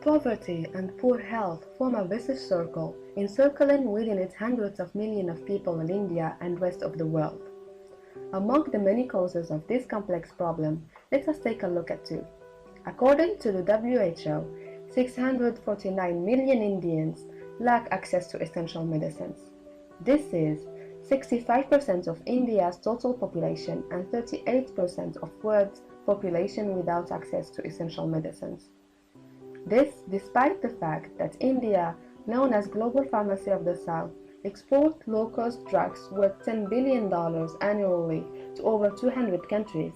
Poverty and poor health form a vicious circle, encircling within it hundreds of millions of people in India and rest of the world. Among the many causes of this complex problem, let us take a look at two. According to the WHO, 649 million Indians lack access to essential medicines. This is 65% of India's total population and 38% of world's population without access to essential medicines. This despite the fact that India, known as Global Pharmacy of the South, exports low-cost drugs worth $10 billion annually to over 200 countries.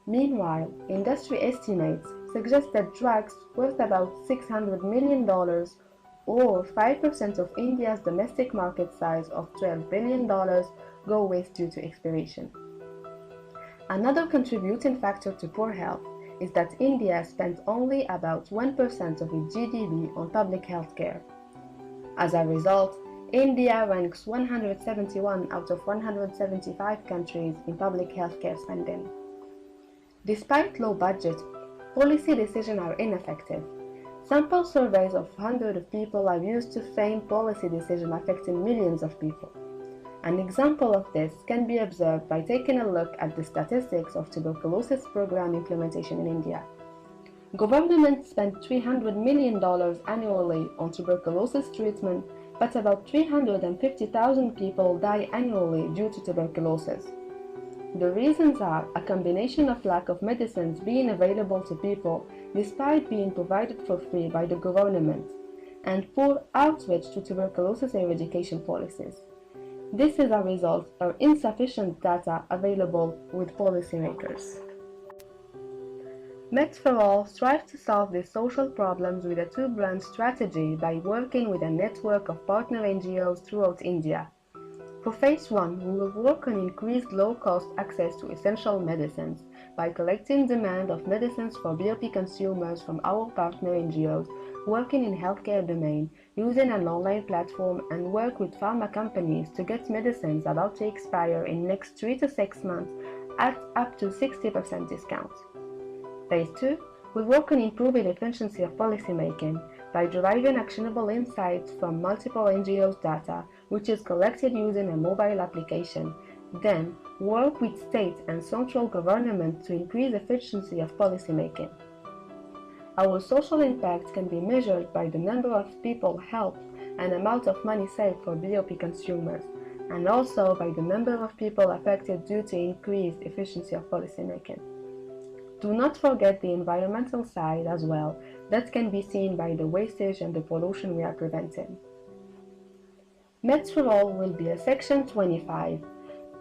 Meanwhile, industry estimates suggest that drugs worth about $600 million or 5% of India's domestic market size of $12 billion go waste due to expiration. Another contributing factor to poor health is that India spends only about 1% of its GDP on public health care. As a result, India ranks 171 out of 175 countries in public health care spending. Despite low budget, policy decisions are ineffective. Sample surveys of hundreds of people are used to frame policy decisions affecting millions of people. An example of this can be observed by taking a look at the statistics of tuberculosis program implementation in India. Government spent $300 million annually on tuberculosis treatment, but about 350,000 people die annually due to tuberculosis. The reasons are a combination of lack of medicines being available to people despite being provided for free by the government, and poor outreach to tuberculosis eradication policies. This is a result of insufficient data available with policymakers. MEDS4ALL strives to solve these social problems with a two-branch strategy by working with a network of partner NGOs throughout India. For Phase 1, we will work on increased low-cost access to essential medicines by collecting demand of medicines for BOP consumers from our partner NGOs working in healthcare domain, using an online platform, and work with pharma companies to get medicines about to expire in next 3 to 6 months at up to 60% discount. Phase 2 will work on improving efficiency of policymaking by deriving actionable insights from multiple NGOs' data, which is collected using a mobile application. Then, work with state and central government to increase efficiency of policymaking. Our social impact can be measured by the number of people helped and amount of money saved for BOP consumers, and also by the number of people affected due to increased efficiency of policymaking. Do not forget the environmental side as well, that can be seen by the wastage and the pollution we are preventing. MEDS4ALL will be a Section 25,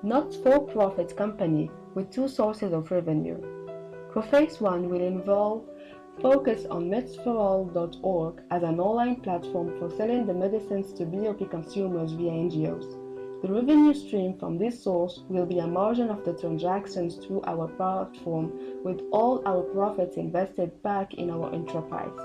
not-for-profit company with two sources of revenue. For Phase 1 will involve focus on MEDS4ALL.org as an online platform for selling the medicines to BOP consumers via NGOs. The revenue stream from this source will be a margin of the transactions through our platform, with all our profits invested back in our enterprise.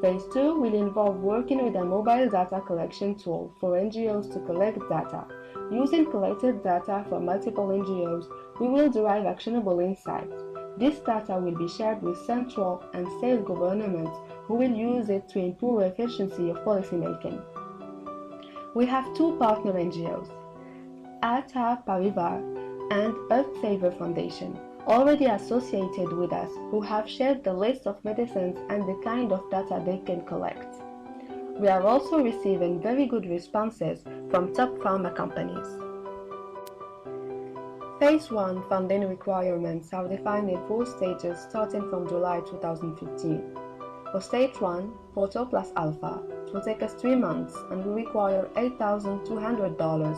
Phase 2 will involve working with a mobile data collection tool for NGOs to collect data. Using collected data from multiple NGOs, we will derive actionable insights. This data will be shared with central and state governments who will use it to improve efficiency of policymaking. We have two partner NGOs, Aadhaar Parivar and Earth Saver Foundation, already associated with us, who have shared the list of medicines and the kind of data they can collect. We are also receiving very good responses from top pharma companies. Phase 1 funding requirements are defined in 4 stages starting from July 2015. For Stage 1, Portal plus Alpha, it will take us 3 months and will require $8,200.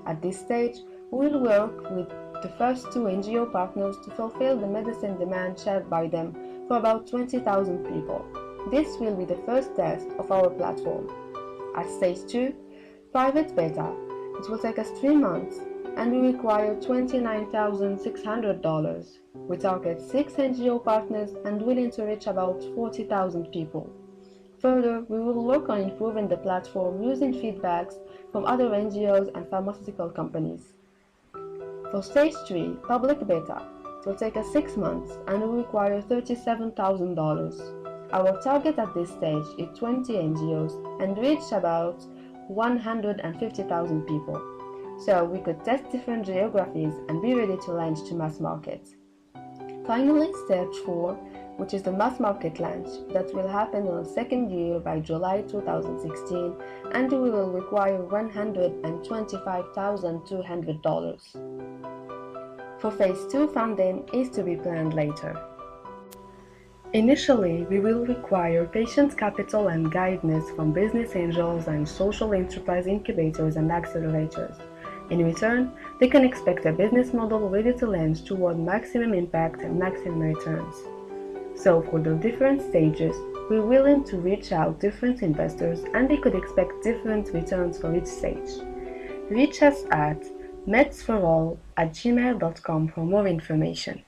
At this stage, we will work with the first 2 NGO partners to fulfill the medicine demand shared by them for about 20,000 people. This will be the first test of our platform. At Stage 2, Private Beta, it will take us 3 months and we require $29,600. We target 6 NGO partners and willing to reach about 40,000 people. Further, we will work on improving the platform using feedbacks from other NGOs and pharmaceutical companies. For Stage 3, Public Beta, it will take us 6 months and we require $37,000. Our target at this stage is 20 NGOs and reach about 150,000 people. So we could test different geographies and be ready to launch to mass market. Finally, stage 4, which is the mass market launch that will happen on the second year by July 2016, and we will require $125,200. For phase 2, funding is to be planned later. Initially, we will require patient capital and guidance from business angels and social enterprise incubators and accelerators. In return, they can expect a business model ready to launch toward maximum impact and maximum returns. So for the different stages, we're willing to reach out different investors and they could expect different returns for each stage. Reach us at MEDS4ALL@gmail.com for more information.